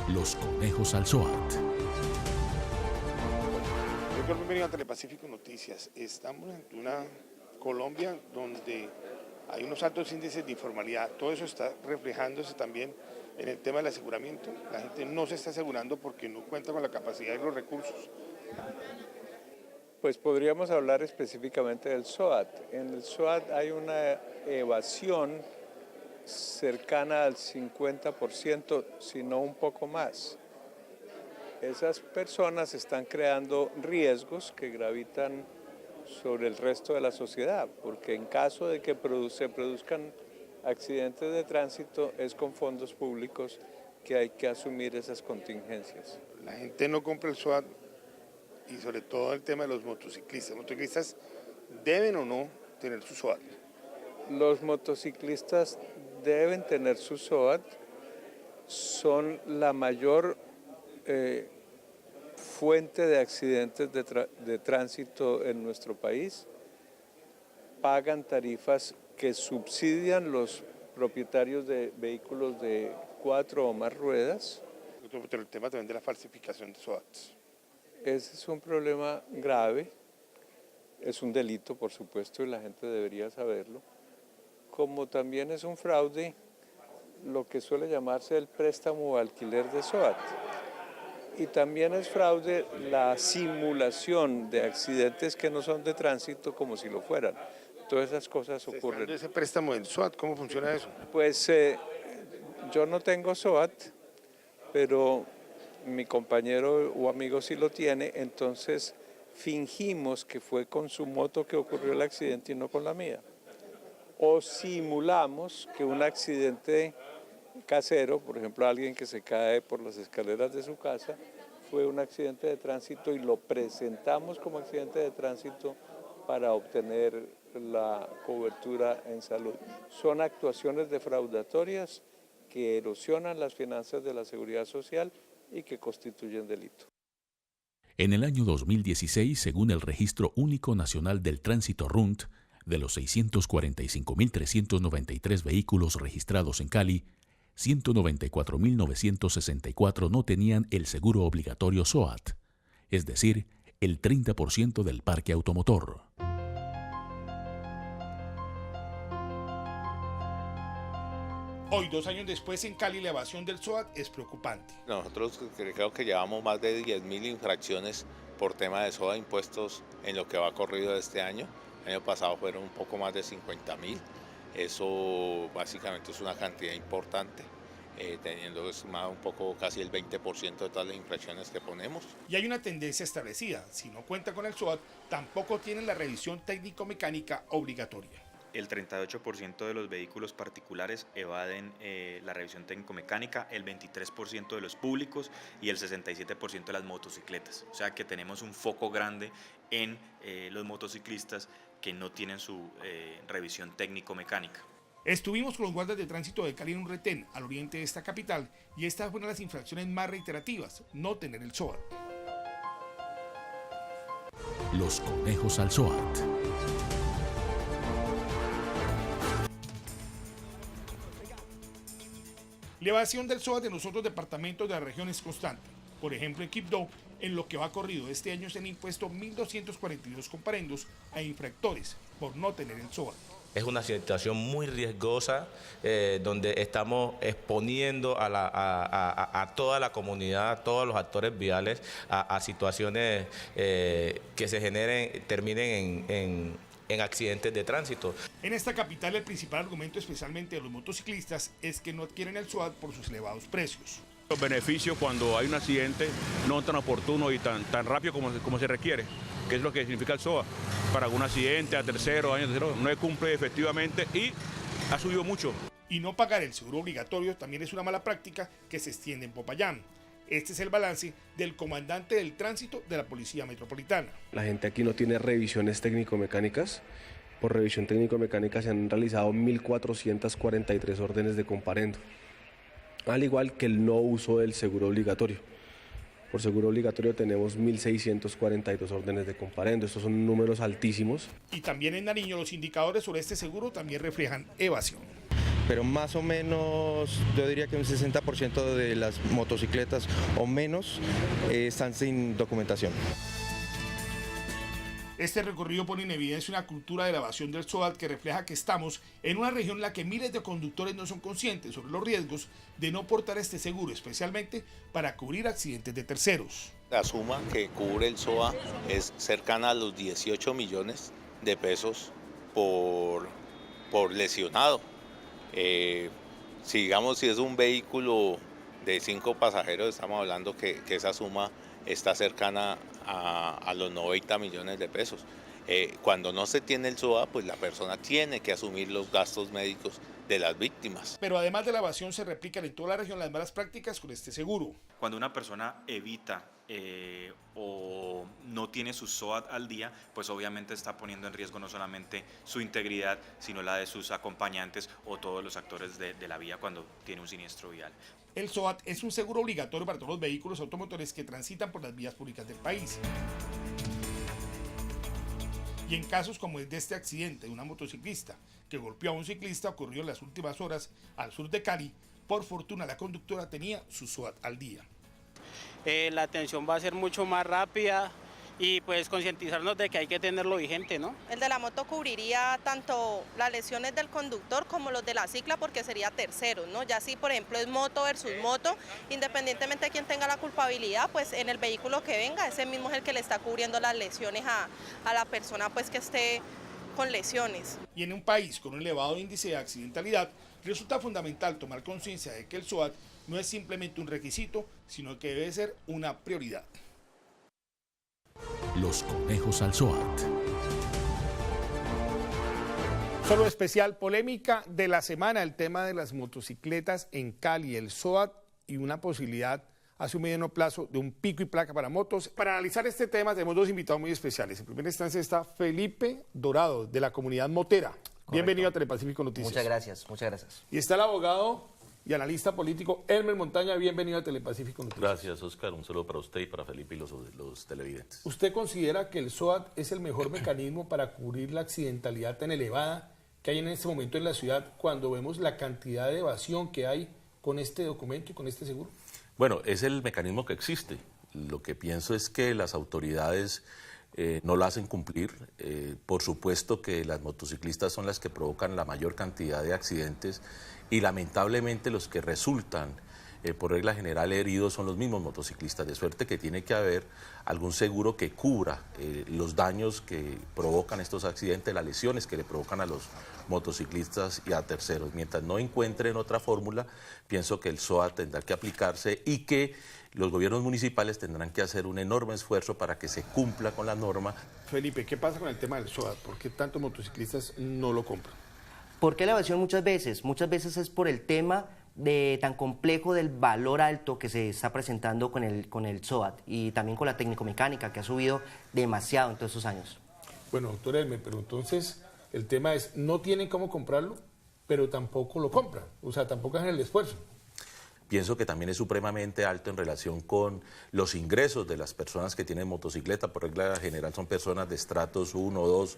Los conejos al SOAT. Bienvenido a Telepacífico Noticias. Estamos en una Colombia donde hay unos altos índices de informalidad. Todo eso está reflejándose también en el tema del aseguramiento. La gente no se está asegurando porque no cuenta con la capacidad y los recursos. Pues podríamos hablar específicamente del SOAT. En el SOAT hay una evasión cercana al 50%, si no un poco más. Esas personas están creando riesgos que gravitan sobre el resto de la sociedad, porque en caso de que se produzcan accidentes de tránsito, es con fondos públicos que hay que asumir esas contingencias. La gente no compra el SOAT y sobre todo el tema de los motociclistas. ¿Los motociclistas deben o no tener su SOAT? Los motociclistas deben tener su SOAT, son la mayor fuente de accidentes de tránsito en nuestro país, pagan tarifas que subsidian los propietarios de vehículos de 4 o más ruedas. Pero el tema también de la falsificación de SOATs. Ese es un problema grave, es un delito por supuesto y la gente debería saberlo, como también es un fraude lo que suele llamarse el préstamo o alquiler de SOAT. Y también es fraude la simulación de accidentes que no son de tránsito como si lo fueran. Todas esas cosas ocurren. ¿Ese préstamo del SOAT, cómo funciona eso? Pues yo no tengo SOAT, pero mi compañero o amigo sí lo tiene, entonces fingimos que fue con su moto que ocurrió el accidente y no con la mía. O simulamos que un accidente casero, por ejemplo, alguien que se cae por las escaleras de su casa, fue un accidente de tránsito y lo presentamos como accidente de tránsito para obtener la cobertura en salud. Son actuaciones defraudatorias que erosionan las finanzas de la seguridad social y que constituyen delito. En el año 2016, según el Registro Único Nacional del Tránsito RUNT, de los 645.393 vehículos registrados en Cali, 194.964 no tenían el seguro obligatorio SOAT, es decir, el 30% del parque automotor. Hoy, 2 años después, en Cali la evasión del SOAT es preocupante. Nosotros creo que llevamos más de 10.000 infracciones por tema de SOAT impuestos en lo que va corrido de este año. El año pasado fueron un poco más de 50.000. Eso básicamente es una cantidad importante, teniendo estimado un poco casi el 20% de todas las infracciones que ponemos. Y hay una tendencia establecida: si no cuenta con el SOAT, tampoco tienen la revisión técnico-mecánica obligatoria. El 38% de los vehículos particulares evaden la revisión técnico-mecánica, el 23% de los públicos y el 67% de las motocicletas. O sea que tenemos un foco grande en los motociclistas que no tienen su revisión técnico-mecánica. Estuvimos con los guardas de tránsito de Cali en un retén al oriente de esta capital y esta fue una de las infracciones más reiterativas: no tener el SOAT. Los conejos al SOAT. La evasión del SOAT en los otros departamentos de la región es constante. Por ejemplo, en Quibdó, en lo que va corrido este año se han impuesto 1.242 comparendos a infractores por no tener el SOAT. Es una situación muy riesgosa donde estamos exponiendo a toda la comunidad, a todos los actores viales a situaciones que terminen en accidentes de tránsito. En esta capital el principal argumento, especialmente de los motociclistas, es que no adquieren el SOAT por sus elevados precios. Los beneficios cuando hay un accidente no tan oportuno y tan rápido como se requiere, que es lo que significa el SOAT. Para algún accidente a tercero, año tercero, no se cumple efectivamente y ha subido mucho. Y no pagar el seguro obligatorio también es una mala práctica que se extiende en Popayán. Este es el balance del comandante del tránsito de la Policía Metropolitana. La gente aquí no tiene revisiones técnico-mecánicas. Por revisión técnico-mecánica se han realizado 1.443 órdenes de comparendo, al igual que el no uso del seguro obligatorio. Por seguro obligatorio tenemos 1.642 órdenes de comparendo. Estos son números altísimos. Y también en Nariño los indicadores sobre este seguro también reflejan evasión. pero más o menos yo diría que un 60% de las motocicletas o menos están sin documentación. Este recorrido pone en evidencia una cultura de la evasión del SOAT que refleja que estamos en una región en la que miles de conductores no son conscientes sobre los riesgos de no portar este seguro, especialmente para cubrir accidentes de terceros. La suma que cubre el SOA es cercana a los 18 millones de pesos por lesionado. Si es un vehículo de 5 pasajeros, estamos hablando que esa suma está cercana a los 90 millones de pesos. Cuando no se tiene el SOA, pues la persona tiene que asumir los gastos médicos de las víctimas. Pero además de la evasión, se replican en toda la región las malas prácticas con este seguro. Cuando una persona evita o no tiene su SOAT al día, pues obviamente está poniendo en riesgo no solamente su integridad, sino la de sus acompañantes o todos los actores de la vía cuando tiene un siniestro vial. El SOAT es un seguro obligatorio para todos los vehículos automotores que transitan por las vías públicas del país. Y en casos como el de este accidente de una motociclista que golpeó a un ciclista, ocurrió en las últimas horas al sur de Cali, por fortuna la conductora tenía su SOAT al día. La atención va a ser mucho más rápida y pues concientizarnos de que hay que tenerlo vigente, ¿no? El de la moto cubriría tanto las lesiones del conductor como los de la cicla, porque sería terceros, ¿no? Ya si por ejemplo es moto versus moto, independientemente de quién tenga la culpabilidad, pues en el vehículo que venga, ese mismo es el que le está cubriendo las lesiones a la persona pues que esté con lesiones. Y en un país con un elevado índice de accidentalidad, resulta fundamental tomar conciencia de que el SOAT no es simplemente un requisito, sino que debe ser una prioridad. Los conejos al SOAT. Solo especial polémica de la semana, el tema de las motocicletas en Cali, el SOAT y una posibilidad hace un mediano plazo de un pico y placa para motos. Para analizar este tema tenemos dos invitados muy especiales. En primera instancia está Felipe Dorado, de la comunidad motera. Correcto. Bienvenido a Telepacífico Noticias. Muchas gracias, muchas gracias. Y está el abogado y analista político Elmer Montaña. Bienvenido a Telepacífico Noticias. Gracias, Oscar. Un saludo para usted y para Felipe y los televidentes. ¿Usted considera que el SOAT es el mejor mecanismo para cubrir la accidentalidad tan elevada que hay en este momento en la ciudad cuando vemos la cantidad de evasión que hay con este documento y con este seguro? Bueno, es el mecanismo que existe. Lo que pienso es que las autoridades no lo hacen cumplir. Por supuesto que las motociclistas son las que provocan la mayor cantidad de accidentes y lamentablemente los que resultan por regla general heridos son los mismos motociclistas, de suerte que tiene que haber algún seguro que cubra los daños que provocan estos accidentes, las lesiones que le provocan a los motociclistas y a terceros. Mientras no encuentren otra fórmula, pienso que el SOAT tendrá que aplicarse y que los gobiernos municipales tendrán que hacer un enorme esfuerzo para que se cumpla con la norma. Felipe, ¿qué pasa con el tema del SOAT? ¿Por qué tantos motociclistas no lo compran? ¿Por qué la evasión muchas veces? Muchas veces es por el tema tan complejo del valor alto que se está presentando con el SOAT y también con la técnico-mecánica que ha subido demasiado en todos estos años. Bueno, doctor Elmer, pero entonces el tema es, no tienen cómo comprarlo, pero tampoco lo compran, o sea, tampoco hacen el esfuerzo. Pienso que también es supremamente alto en relación con los ingresos de las personas que tienen motocicleta. Por regla general son personas de estratos 1 o 2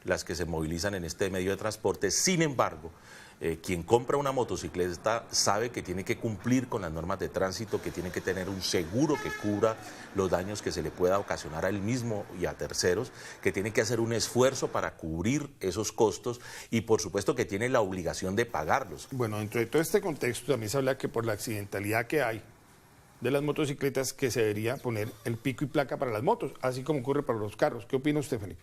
las que se movilizan en este medio de transporte. Sin embargo, quien compra una motocicleta sabe que tiene que cumplir con las normas de tránsito, que tiene que tener un seguro que cubra los daños que se le pueda ocasionar a él mismo y a terceros, que tiene que hacer un esfuerzo para cubrir esos costos y por supuesto que tiene la obligación de pagarlos. Bueno, dentro de todo este contexto también se habla que por la accidentalidad que hay de las motocicletas que se debería poner el pico y placa para las motos, así como ocurre para los carros. ¿Qué opina usted, Felipe?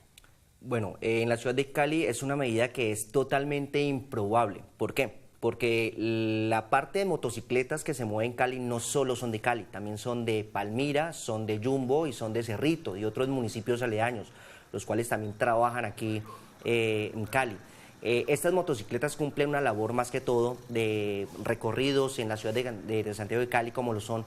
Bueno, en la ciudad de Cali es una medida que es totalmente improbable. ¿Por qué? Porque la parte de motocicletas que se mueven en Cali no solo son de Cali, también son de Palmira, son de Jumbo y son de Cerrito y otros municipios aledaños, los cuales también trabajan aquí en Cali. Estas motocicletas cumplen una labor más que todo de recorridos en la ciudad de Santiago de Cali, como lo son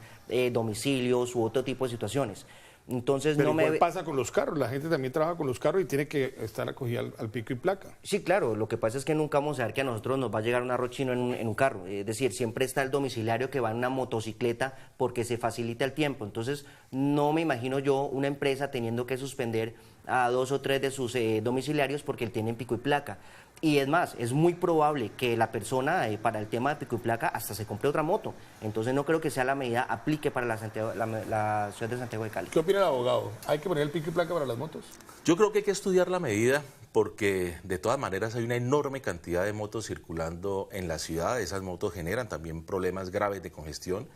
domicilios u otro tipo de situaciones. Entonces, pero igual pasa con los carros, la gente también trabaja con los carros y tiene que estar acogida al pico y placa. Sí, claro, lo que pasa es que nunca vamos a ver que a nosotros nos va a llegar un arroz chino en un carro, es decir, siempre está el domiciliario que va en una motocicleta porque se facilita el tiempo. Entonces no me imagino yo una empresa teniendo que suspender a 2 o 3 de sus domiciliarios porque él tiene pico y placa. Y es más, es muy probable que la persona para el tema de pico y placa hasta se compre otra moto. Entonces no creo que sea la medida aplique para la ciudad de Santiago de Cali. ¿Qué opina el abogado? ¿Hay que poner el pico y placa para las motos? Yo creo que hay que estudiar la medida porque de todas maneras hay una enorme cantidad de motos circulando en la ciudad. Esas motos generan también problemas graves de congestión.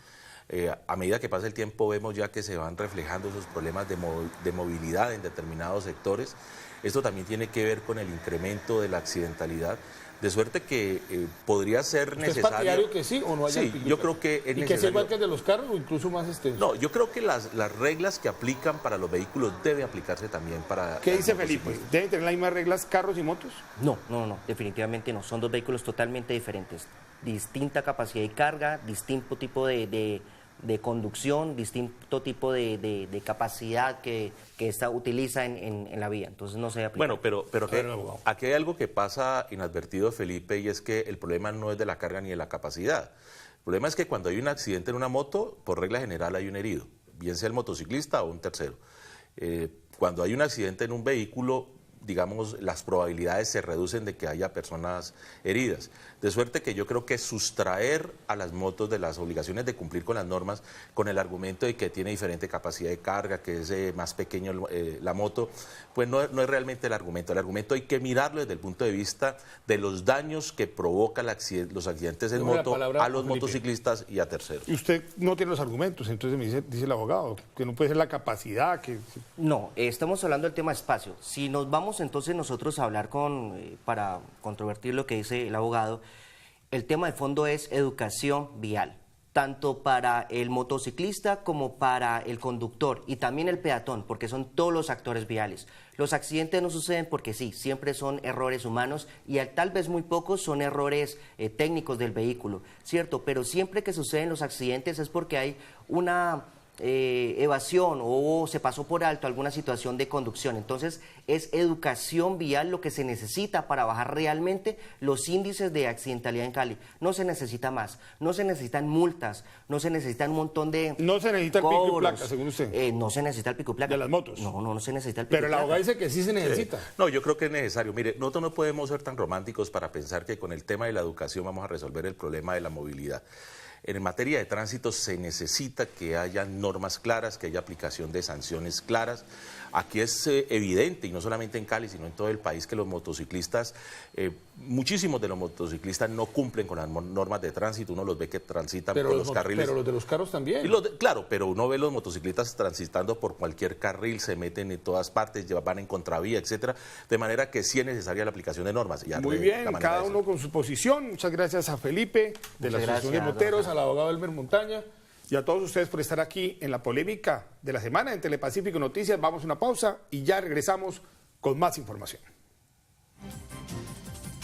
A medida que pasa el tiempo vemos ya que se van reflejando esos problemas de movilidad en determinados sectores. Esto también tiene que ver con el incremento de la accidentalidad, de suerte que podría ser necesario... ¿Es partidario que sí o no haya Sí, yo creo que es necesario... ¿Y que sea igual que el de los carros o incluso más extenso? No, yo creo que las reglas que aplican para los vehículos debe aplicarse también para... ¿Qué dice Felipe? ¿Deben tener las mismas reglas carros y motos? No, definitivamente no. Son dos vehículos totalmente diferentes. Distinta capacidad de carga, distinto tipo de conducción, distinto tipo de capacidad que esta utiliza en la vía. Entonces no se aplica. Bueno, pero aquí hay algo que pasa inadvertido, Felipe, y es que el problema no es de la carga ni de la capacidad. El problema es que cuando hay un accidente en una moto, por regla general hay un herido, bien sea el motociclista o un tercero. Cuando hay un accidente en un vehículo, digamos, las probabilidades se reducen de que haya personas heridas. De suerte que yo creo que sustraer a las motos de las obligaciones de cumplir con las normas con el argumento de que tiene diferente capacidad de carga, que es más pequeño la moto, pues no es realmente el argumento. El argumento hay que mirarlo desde el punto de vista de los daños que provocan los accidentes en moto a los motociclistas y a terceros. Y usted no tiene los argumentos, entonces dice el abogado, que no puede ser la capacidad. No, estamos hablando del tema espacio. Si nos vamos entonces nosotros a hablar para controvertir lo que dice el abogado, el tema de fondo es educación vial, tanto para el motociclista como para el conductor y también el peatón, porque son todos los actores viales. Los accidentes no suceden porque sí, siempre son errores humanos y tal vez muy pocos son errores técnicos del vehículo, ¿cierto? Pero siempre que suceden los accidentes es porque hay una evasión o se pasó por alto alguna situación de conducción. Entonces es educación vial lo que se necesita para bajar realmente los índices de accidentalidad en Cali. No se necesita más, no se necesitan multas, no se necesitan un montón de no se necesita cobros. El pico y placa, según usted. No se necesita el pico y placa. ¿De las motos? No se necesita el pico Pero y la placa. abogada dice que sí se necesita. No, yo creo que es necesario. Mire, nosotros no podemos ser tan románticos para pensar que con el tema de la educación vamos a resolver el problema de la movilidad. En materia de tránsito se necesita que haya normas claras, que haya aplicación de sanciones claras. Aquí es evidente, y no solamente en Cali, sino en todo el país, que los motociclistas, muchísimos de los motociclistas no cumplen con las normas de tránsito. Uno los ve que transitan por los carriles. Pero los de los carros también. Claro, pero uno ve los motociclistas transitando por cualquier carril, se meten en todas partes, van en contravía, etcétera. De manera que sí es necesaria la aplicación de normas. Muy bien, cada uno con su posición. Muchas gracias a Felipe, de la Asociación de Moteros, al abogado Elmer Montaña, y a todos ustedes por estar aquí en la polémica de la semana en Telepacífico Noticias. Vamos a una pausa y ya regresamos con más información.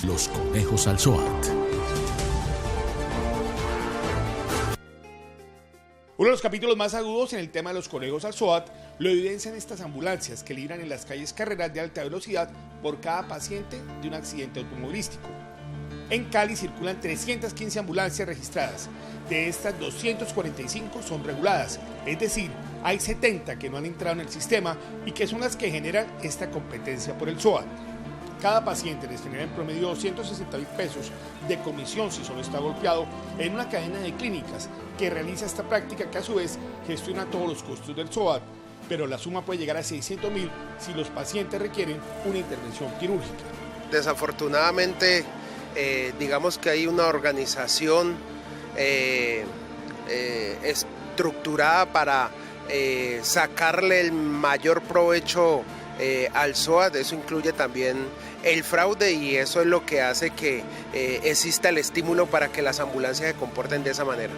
Los conejos al SOAT. Uno de los capítulos más agudos en el tema de los conejos al SOAT lo evidencian estas ambulancias que libran en las calles carreras de alta velocidad por cada paciente de un accidente automovilístico. En Cali circulan 315 ambulancias registradas. De estas, 245 son reguladas, es decir, hay 70 que no han entrado en el sistema y que son las que generan esta competencia por el SOAT. Cada paciente les genera en promedio 260.000 pesos de comisión si solo está golpeado en una cadena de clínicas que realiza esta práctica, que a su vez gestiona todos los costos del SOAT, pero la suma puede llegar a 600.000 si los pacientes requieren una intervención quirúrgica. Desafortunadamente, digamos que hay una organización estructurada para sacarle el mayor provecho al SOAT. Eso incluye también el fraude y eso es lo que hace que exista el estímulo para que las ambulancias se comporten de esa manera.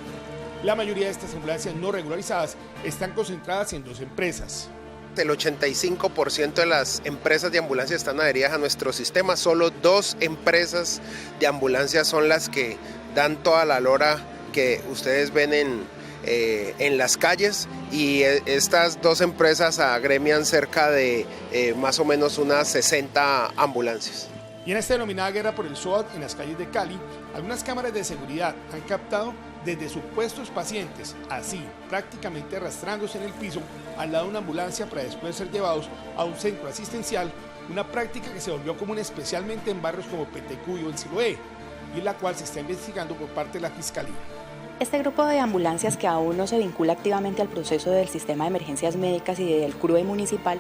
La mayoría de estas ambulancias no regularizadas están concentradas en 2 empresas. El 85% de las empresas de ambulancias están adheridas a nuestro sistema. Solo 2 empresas de ambulancias son las que dan toda la lora que ustedes ven en las calles, y estas 2 empresas agremian cerca de más o menos unas 60 ambulancias. Y en esta denominada guerra por el SOAT en las calles de Cali, algunas cámaras de seguridad han captado desde supuestos pacientes, así prácticamente arrastrándose en el piso al lado de una ambulancia para después ser llevados a un centro asistencial, una práctica que se volvió común especialmente en barrios como Petecuy o el Siloé, y la cual se está investigando por parte de la Fiscalía. Este grupo de ambulancias que aún no se vincula activamente al proceso del sistema de emergencias médicas y del CRUE municipal,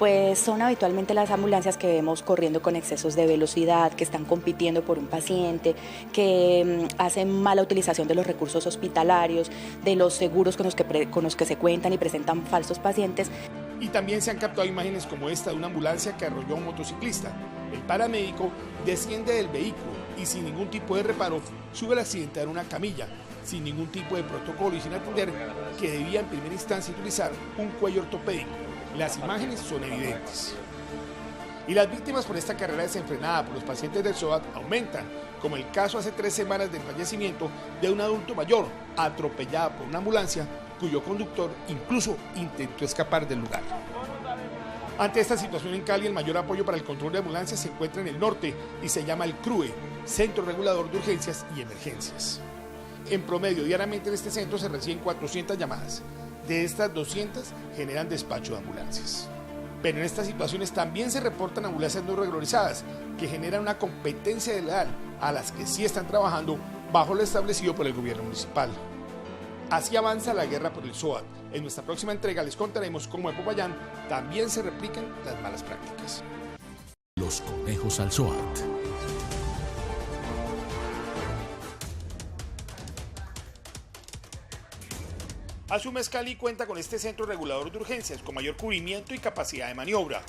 pues son habitualmente las ambulancias que vemos corriendo con excesos de velocidad, que están compitiendo por un paciente, que hacen mala utilización de los recursos hospitalarios, de los seguros con los que se cuentan y presentan falsos pacientes. Y también se han captado imágenes como esta de una ambulancia que arrolló a un motociclista. El paramédico desciende del vehículo y sin ningún tipo de reparo sube al accidente en una camilla, sin ningún tipo de protocolo y sin atender que debía en primera instancia utilizar un cuello ortopédico. Las imágenes son evidentes. Y las víctimas por esta carrera desenfrenada por los pacientes del SOAT aumentan, como el caso hace 3 semanas del fallecimiento de un adulto mayor atropellado por una ambulancia cuyo conductor incluso intentó escapar del lugar. Ante esta situación en Cali, el mayor apoyo para el control de ambulancias se encuentra en el norte y se llama el CRUE, Centro Regulador de Urgencias y Emergencias. En promedio, diariamente en este centro se reciben 400 llamadas. De estas, 200 generan despacho de ambulancias. Pero en estas situaciones también se reportan ambulancias no regularizadas, que generan una competencia desleal a las que sí están trabajando bajo lo establecido por el gobierno municipal. Así avanza la guerra por el SOAT. En nuestra próxima entrega les contaremos cómo en Popayán también se replican las malas prácticas. Los conejos al SOAT. Hace un mes Cali cuenta con este centro regulador de urgencias con mayor cubrimiento y capacidad de maniobra.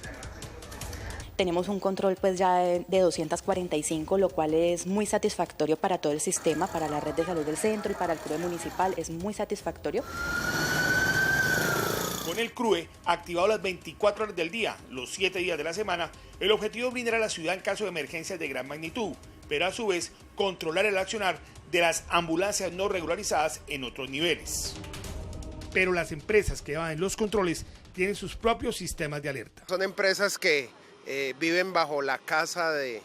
Tenemos un control pues ya de 245, lo cual es muy satisfactorio para todo el sistema, para la red de salud del centro y para el CRUE municipal, es muy satisfactorio. Con el CRUE, activado las 24 horas del día, los 7 días de la semana, el objetivo es brindar a la ciudad en caso de emergencias de gran magnitud, pero a su vez controlar el accionar de las ambulancias no regularizadas en otros niveles. Pero las empresas que van en los controles tienen sus propios sistemas de alerta. Son empresas que viven bajo la casa de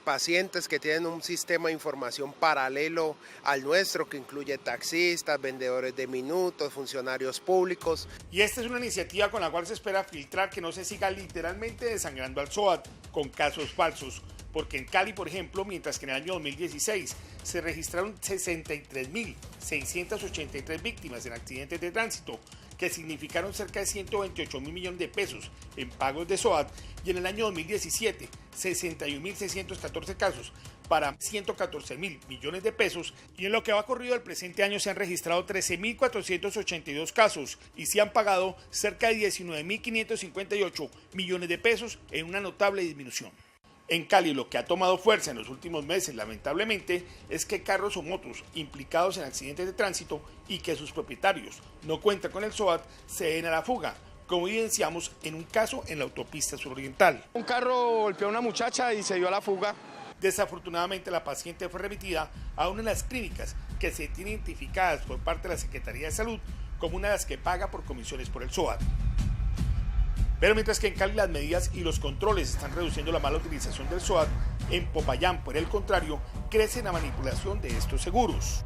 pacientes, que tienen un sistema de información paralelo al nuestro, que incluye taxistas, vendedores de minutos, funcionarios públicos. Y esta es una iniciativa con la cual se espera filtrar que no se siga literalmente desangrando al SOAT con casos falsos. Porque en Cali, por ejemplo, mientras que en el año 2016 se registraron 63.683 víctimas en accidentes de tránsito, que significaron cerca de 128.000 millones de pesos en pagos de SOAT, y en el año 2017, 61.614 casos para 114.000 millones de pesos, y en lo que va corrido del presente año se han registrado 13.482 casos y se han pagado cerca de 19.558 millones de pesos en una notable disminución. En Cali, lo que ha tomado fuerza en los últimos meses, lamentablemente, es que carros o motos implicados en accidentes de tránsito y que sus propietarios no cuentan con el SOAT se den a la fuga, como evidenciamos en un caso en la autopista suroriental. Un carro golpeó a una muchacha y se dio a la fuga. Desafortunadamente, la paciente fue remitida a una de las clínicas que se tienen identificadas por parte de la Secretaría de Salud como una de las que paga por comisiones por el SOAT. Pero mientras que en Cali las medidas y los controles están reduciendo la mala utilización del SOAT, en Popayán, por el contrario, crece la manipulación de estos seguros.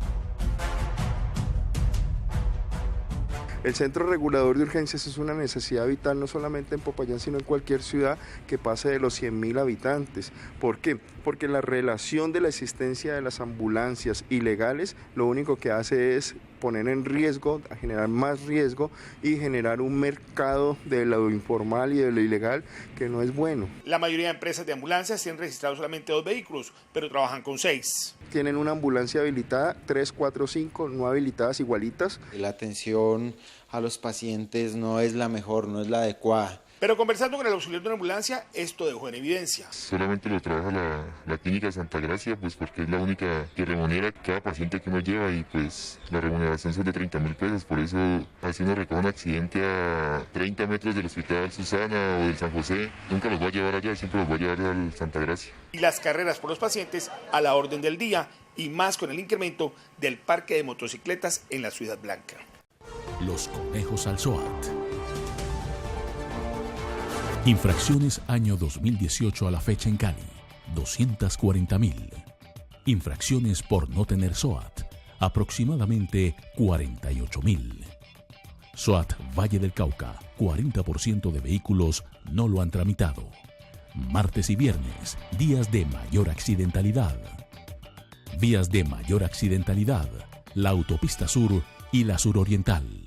El Centro Regulador de Urgencias es una necesidad vital no solamente en Popayán, sino en cualquier ciudad que pase de los 100.000 habitantes. ¿Por qué? Porque la relación de la existencia de las ambulancias ilegales lo único que hace es poner en riesgo, a generar más riesgo y generar un mercado de lo informal y de lo ilegal que no es bueno. La mayoría de empresas de ambulancias tienen registrados solamente 2 vehículos, pero trabajan con 6. Tienen una ambulancia habilitada, 3, 4, 5, no habilitadas igualitas. La atención a los pacientes no es la mejor, no es la adecuada. Pero conversando con el auxiliar de una ambulancia, esto dejó en evidencia. Solamente lo trabaja la clínica Santa Gracia, pues porque es la única que remunera cada paciente que uno lleva y pues la remuneración son de 30.000 pesos. Por eso, así uno recoge un accidente a 30 metros del Hospital Susana o del San José, nunca los va a llevar allá, siempre los va a llevar al Santa Gracia. Y las carreras por los pacientes a la orden del día, y más con el incremento del parque de motocicletas en la Ciudad Blanca. Los conejos al SOAT. Infracciones año 2018 a la fecha en Cali. 240.000. Infracciones por no tener SOAT, aproximadamente 48.000. SOAT Valle del Cauca, 40% de vehículos no lo han tramitado. Martes y viernes, días de mayor accidentalidad. Vías de mayor accidentalidad, la autopista sur y la suroriental.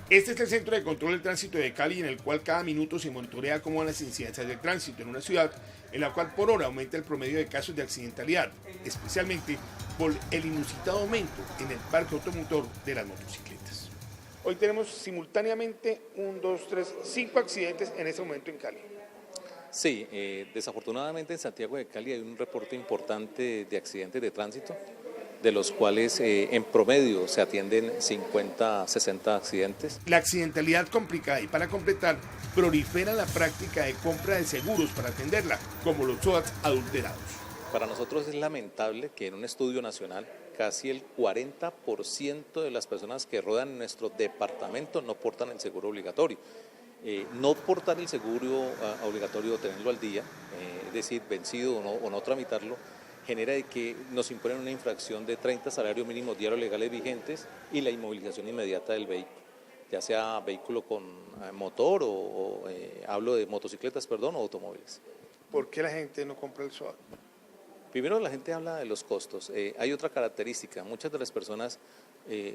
Este es el Centro de Control del Tránsito de Cali, en el cual cada minuto se monitorea cómo van las incidencias del tránsito en una ciudad en la cual por hora aumenta el promedio de casos de accidentalidad, especialmente por el inusitado aumento en el parque automotor de las motocicletas. Hoy tenemos simultáneamente 5 accidentes en este momento en Cali. Sí, desafortunadamente en Santiago de Cali hay un reporte importante de accidentes de tránsito, de los cuales en promedio se atienden 50, 60 accidentes. La accidentalidad complicada y para completar, prolifera la práctica de compra de seguros para atenderla, como los SOAT adulterados. Para nosotros es lamentable que en un estudio nacional casi el 40% de las personas que rodan en nuestro departamento no portan el seguro obligatorio. No portar el seguro obligatorio o tenerlo al día, es decir, vencido o no tramitarlo, genera de que nos imponen una infracción de 30 salarios mínimos diarios legales vigentes y la inmovilización inmediata del vehículo, ya sea vehículo con motor hablo de motocicletas, o automóviles. ¿Por qué la gente no compra el SOAT? Primero, la gente habla de los costos. Hay otra característica, muchas de las personas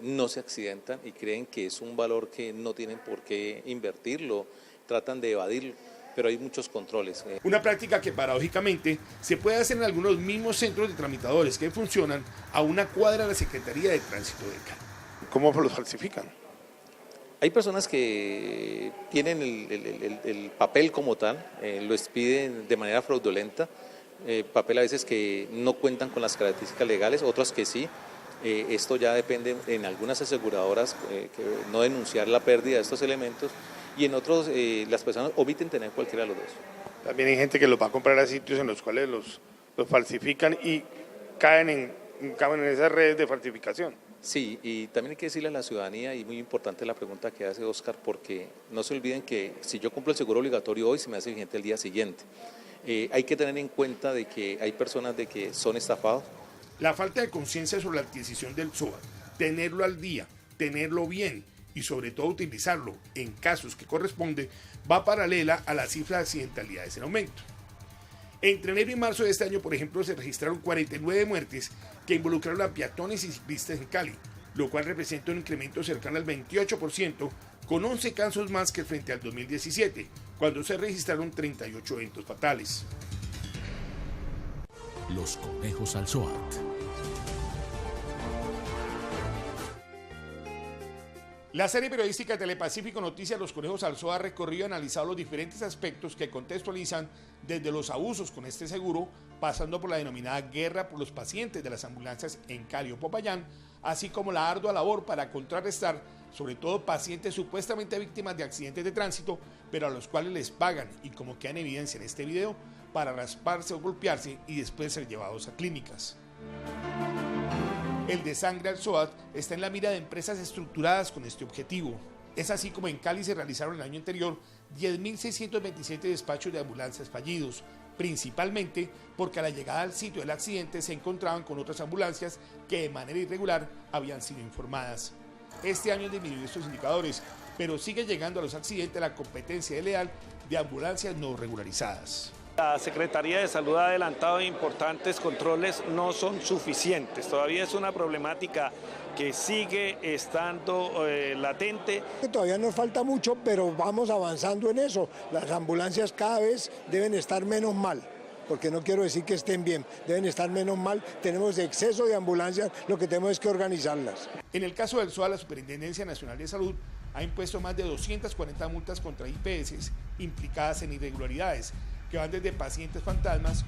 no se accidentan y creen que es un valor que no tienen por qué invertirlo, tratan de evadirlo, pero hay muchos controles. Una práctica que paradójicamente se puede hacer en algunos mismos centros de tramitadores que funcionan a una cuadra de la Secretaría de Tránsito de Cali. ¿Cómo los falsifican? Hay personas que tienen el papel como tal, lo expiden de manera fraudulenta, papel a veces que no cuentan con las características legales, otras que sí. Esto ya depende en algunas aseguradoras que no denunciar la pérdida de estos elementos y en otros las personas omiten tener cualquiera de los dos. También hay gente que los va a comprar a sitios en los cuales los falsifican y caen en esas redes de falsificación. Sí, y también hay que decirle a la ciudadanía, y muy importante la pregunta que hace Oscar, porque no se olviden que si yo compro el seguro obligatorio hoy, se me hace vigente el día siguiente. Hay que tener en cuenta de que hay personas de que son estafados. La falta de conciencia sobre la adquisición del SOAT, tenerlo al día, tenerlo bien y sobre todo utilizarlo en casos que corresponde, va paralela a la cifra de accidentalidades en aumento. Entre enero y marzo de este año, por ejemplo, se registraron 49 muertes que involucraron a peatones y ciclistas en Cali, lo cual representa un incremento cercano al 28%, con 11 casos más que frente al 2017, cuando se registraron 38 eventos fatales. Los conejos al SOAT. La serie periodística Telepacífico Noticias Los Conejos al SOAT ha recorrido y analizado los diferentes aspectos que contextualizan desde los abusos con este seguro, pasando por la denominada guerra por los pacientes de las ambulancias en Cali o Popayán, así como la ardua labor para contrarrestar, sobre todo pacientes supuestamente víctimas de accidentes de tránsito, pero a los cuales les pagan, y como queda en evidencia en este video, para rasparse o golpearse y después ser llevados a clínicas. El desangre al SOAT está en la mira de empresas estructuradas con este objetivo. Es así como en Cali se realizaron el año anterior 10.627 despachos de ambulancias fallidos, principalmente porque a la llegada al sitio del accidente se encontraban con otras ambulancias que de manera irregular habían sido informadas. Este año han disminuido estos indicadores, pero sigue llegando a los accidentes la competencia desleal de ambulancias no regularizadas. La Secretaría de Salud ha adelantado importantes controles, no son suficientes. Todavía es una problemática que sigue estando latente. Todavía nos falta mucho, pero vamos avanzando en eso. Las ambulancias cada vez deben estar menos mal, porque no quiero decir que estén bien, deben estar menos mal. Tenemos exceso de ambulancias, lo que tenemos es que organizarlas. En el caso del SOAT, la Superintendencia Nacional de Salud ha impuesto más de 240 multas contra IPS implicadas en irregularidades, que van desde pacientes fantasmas,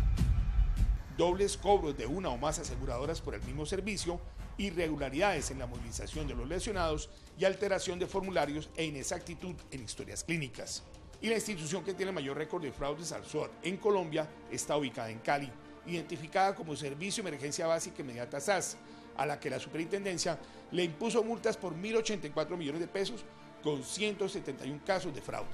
dobles cobros de una o más aseguradoras por el mismo servicio, irregularidades en la movilización de los lesionados y alteración de formularios e inexactitud en historias clínicas. Y la institución que tiene mayor récord de fraudes al SOAT en Colombia está ubicada en Cali, identificada como Servicio de Emergencia Básica Inmediata SAS, a la que la superintendencia le impuso multas por 1.084 millones de pesos con 171 casos de fraude.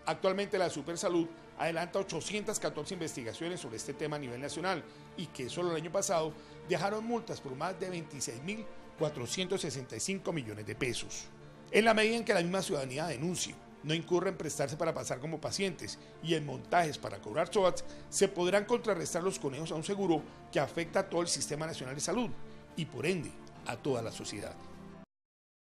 Actualmente la Supersalud adelanta 814 investigaciones sobre este tema a nivel nacional y que solo el año pasado dejaron multas por más de 26.465 millones de pesos. En la medida en que la misma ciudadanía denuncie, no incurra en prestarse para pasar como pacientes y en montajes para cobrar SOAT, se podrán contrarrestar los conejos a un seguro que afecta a todo el Sistema Nacional de Salud y por ende a toda la sociedad.